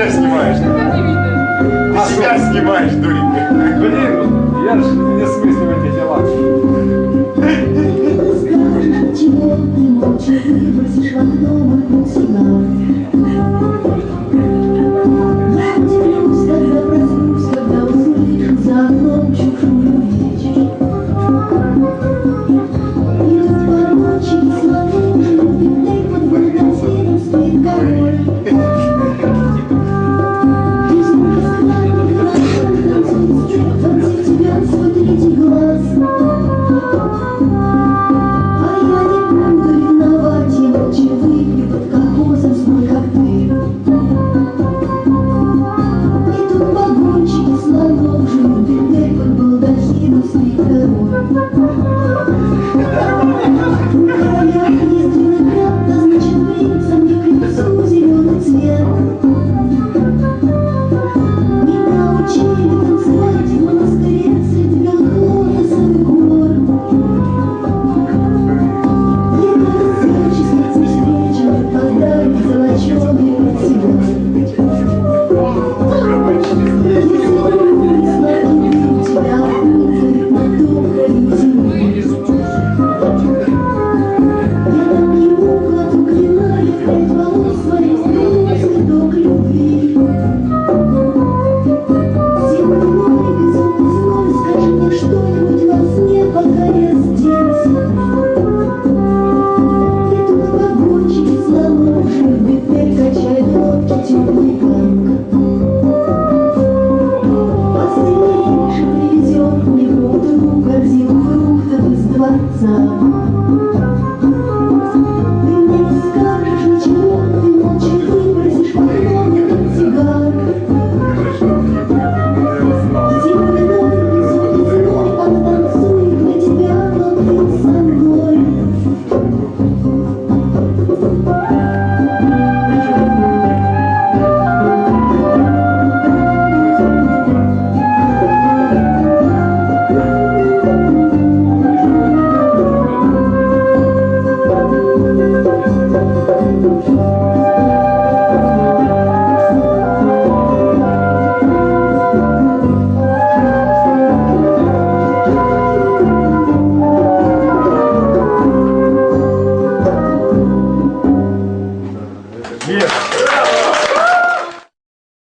себя снимаешь. Ты себя снимаешь, дурень. Блин, я же не смыслю в этих делах. Чего ты молча выбросишь в окно мой сигар? Я потерюсь, когда проснусь, когда услышу за окном чужую речь. Идут поручики слонуши, бедный под балдахином стоит король. Из ужаса танцует степ, тебя свой третий глаз. Выпью под кокосом свой коктейль. И тут погонщики слонов живут, бедный под балдахином стоит король. У короля есть виноград, а значит принца мне к лицу зеленый цвет. Не научили танцевать в монастыре среди белых лотосов и гор. Золочёный портсигар. Если у тебя будет на доброй земле, я дам ему глоток вина и прядь волос своих цветок любви. Зимой мой безумный сной, скажи мне что-нибудь во сне, пока я здесь. И тут погонщики слонов живут, бедный качает лодки теплый ганг. Последний же привезет мне поутру корзину фруктов из дворца. Ты мне не скажешь ничего, ты молча выбросишь в окно этот сигар. Зимой ночь внизу зной, она танцует для тебя, но ты со мной. Yes.